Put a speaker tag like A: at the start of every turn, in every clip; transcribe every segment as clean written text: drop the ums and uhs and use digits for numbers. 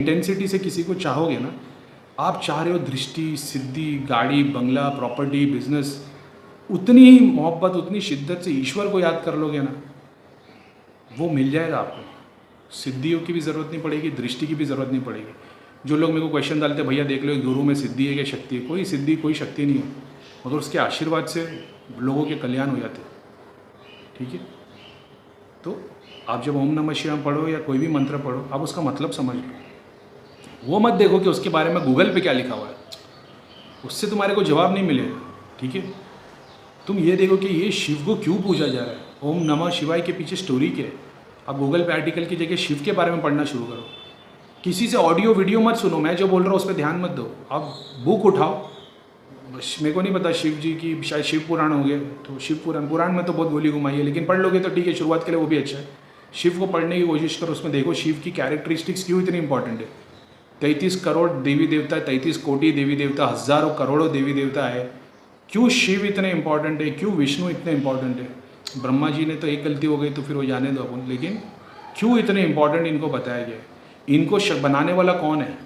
A: Intensity से किसी को चाहोगे ना, आप चाह रहे हो दृष्टि, सिद्धि, गाड़ी, बंगला, प्रॉपर्टी, बिजनेस, उतनी ही मोहब्बत, उतनी शिद्दत से ईश्वर को याद कर लोगे ना, वो मिल जाएगा आपको। सिद्धियों की भी ज़रूरत नहीं पड़ेगी, दृष्टि की भी ज़रूरत नहीं पड़ेगी। जो लोग मेरे को क्वेश्चन डालते हैं, भैया देख लो गुरु में सिद्धि है क्या शक्ति है? कोई सिद्धि कोई शक्ति नहीं है, मगर उसके आशीर्वाद से लोगों के कल्याण हो जाते हैं। ठीक है, तो आप जब ओम नमः शिवाय पढ़ो या कोई भी मंत्र पढ़ो, आप उसका मतलब समझ लो। वो मत देखो कि उसके बारे में गूगल पे क्या लिखा हुआ है, उससे तुम्हारे को जवाब नहीं मिलेगा। ठीक है, तुम ये देखो कि ये शिव को क्यों पूजा जा रहा है, ओम नमः शिवाय के पीछे स्टोरी क्या है। आप गूगल पे आर्टिकल की जगह शिव के बारे में पढ़ना शुरू करो। किसी से ऑडियो वीडियो मत सुनो, मैं जो बोल रहा हूँ उस पर ध्यान मत दो। आप बुक उठाओ, मेरे को नहीं पता शिव जी की, शायद शिव पुराण हो गए, तो शिव पुराण में तो बहुत गोली घुमाई है, लेकिन पढ़ लोगे तो ठीक है, शुरुआत के लिए वो भी अच्छा है। शिव को पढ़ने की कोशिश करो, उसमें देखो शिव की कैरेक्टरिस्टिक्स क्यों इतनी इंपॉर्टेंट है। 33 करोड़ देवी देवता, 33 कोटि देवी देवता, हज़ारों करोड़ों देवी देवता है, क्यों शिव इतने इंपॉर्टेंट है, क्यों विष्णु इतने इंपॉर्टेंट है। ब्रह्मा जी ने तो एक गलती हो गई तो फिर वो जाने दो अपन, लेकिन क्यों इतने इंपॉर्टेंट इनको बताया गया है। इनको बनाने वाला कौन है,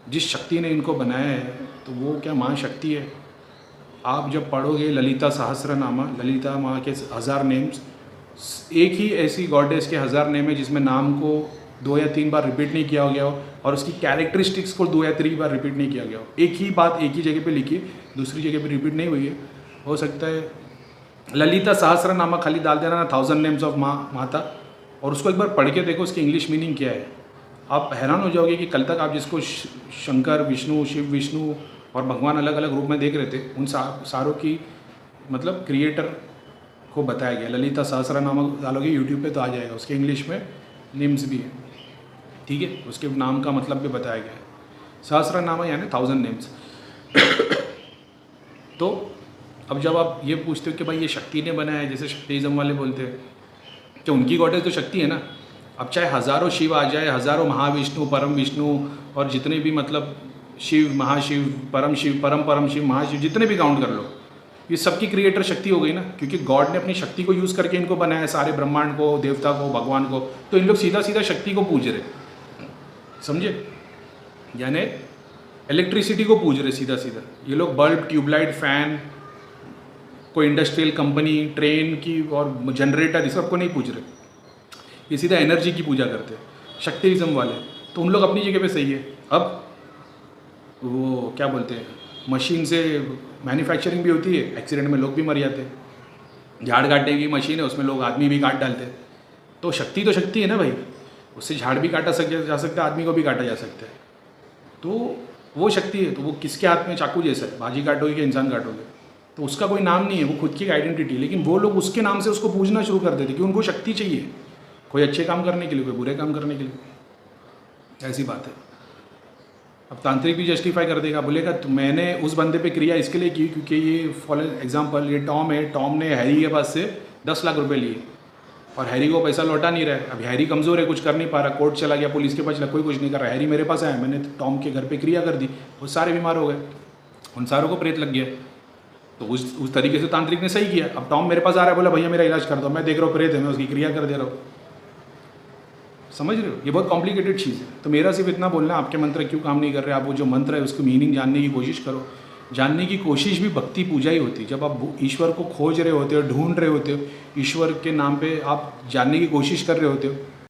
A: जिस शक्ति ने इनको बनाया है, तो वो क्या माँ शक्ति है। आप जब पढ़ोगे ललिता सहस्रनामा, ललिता माँ के 1000 नेम्स, एक ही ऐसी गॉडेस के 1000 नेम है जिसमें नाम को 2 या 3 बार रिपीट नहीं किया गया हो, और उसकी कैरेक्टरिस्टिक्स को 2 या 3 बार रिपीट नहीं किया गया हो। एक ही बात एक ही जगह पे लिखी, दूसरी जगह पे रिपीट नहीं हुई है। हो सकता है ललिता सहस्रनामा खाली डाल देना ना 1000 नेम्स ऑफ माता, और उसको एक बार पढ़ के देखो उसकी इंग्लिश मीनिंग क्या है। आप हैरान हो जाओगे कि कल तक आप जिसको शंकर, विष्णु, शिव, विष्णु और भगवान अलग अलग रूप में देख रहे थे, उन सारों की मतलब क्रिएटर को बताया गया। ललिता सहस्रनामा डालोगे यूट्यूब पे तो आ जाएगा, उसके इंग्लिश में नेम्स भी है। ठीक है, उसके नाम का मतलब भी बताया गया है। सहस्रनामा यानी 1000 नेम्स। तो अब जब आप ये पूछते हो कि भाई ये शक्ति ने बनाया है, जैसे शक्तिज़म वाले बोलते हैं कि उनकी गॉडेस तो शक्ति है ना। अब चाहे हज़ारों शिव आ जाए, हज़ारों महाविष्णु, परम विष्णु, और जितने भी मतलब शिव, महाशिव, परम शिव, परम शिव, महाशिव, जितने भी काउंट कर लो, ये सबकी क्रिएटर शक्ति हो गई ना, क्योंकि गॉड ने अपनी शक्ति को यूज़ करके इनको बनाया, सारे ब्रह्मांड को, देवता को, भगवान को। तो इन लोग सीधा सीधा शक्ति को पूज रहे, समझे, यानी इलेक्ट्रिसिटी को पूज रहे सीधा सीधा। ये लोग बल्ब, ट्यूबलाइट, फैन, कोई इंडस्ट्रियल कंपनी, ट्रेन की और जनरेटर, इस सबको नहीं पूज रहे, ये सीधा एनर्जी की पूजा करते हैं शक्तिज्म वाले। तो उन लोग अपनी जगह पे सही है। अब वो क्या बोलते हैं, मशीन से मैन्युफैक्चरिंग भी होती है, एक्सीडेंट में लोग भी मर जाते हैं। झाड़ काटने की मशीन है, उसमें लोग आदमी भी काट डालते हैं। तो शक्ति है ना भाई, उससे झाड़ भी काटा जा सकता है, आदमी को भी काटा जा सकता है। तो वो शक्ति है, तो वो किसके हाथ में चाकू जैसा है, भाजी काटोगे कि इंसान काटोगे, तो उसका कोई नाम नहीं है, वो खुद की आइडेंटिटी। लेकिन वो लोग उसके नाम से उसको पूजना शुरू कर देते कि उनको शक्ति चाहिए, कोई अच्छे काम करने के लिए, कोई बुरे काम करने के लिए। ऐसी बात है। अब तांत्रिक भी जस्टिफाई कर देगा, बोलेगा तो मैंने उस बंदे पे क्रिया इसके लिए की क्योंकि ये फॉर एग्जांपल ये टॉम है, टॉम ने हैरी के पास से 10 लाख रुपए लिए और हैरी को पैसा लौटा नहीं रहा है। अब हैरी कमज़ोर है, कुछ कर नहीं पा रहा, कोर्ट चला गया, पुलिस के पास चला, कोई कुछ नहीं कर रहा। हैरी मेरे पास आया, मैंने टॉम के घर पर क्रिया कर दी, वो सारे बीमार हो गए, उन सारों को प्रेत लग गया। तो उस तरीके से तांत्रिक ने सही किया। अब टॉम मेरे पास आ रहा है, बोला भैया मेरा इलाज कर दो, मैं देख रहा हूँ प्रेत है, मैं उसकी क्रिया कर दे रहा हूँ। समझ रहे हो, ये बहुत कॉम्प्लिकेटेड चीज़ है। तो मेरा सिर्फ इतना बोलना, आपके मंत्र क्यों काम नहीं कर रहे, आप वो जो मंत्र है उसकी मीनिंग जानने की कोशिश करो। जानने की कोशिश भी भक्ति पूजा ही होती है। जब आप ईश्वर को खोज रहे होते हो, ढूंढ रहे होते हो, ईश्वर के नाम पे आप जानने की कोशिश कर रहे होते हो,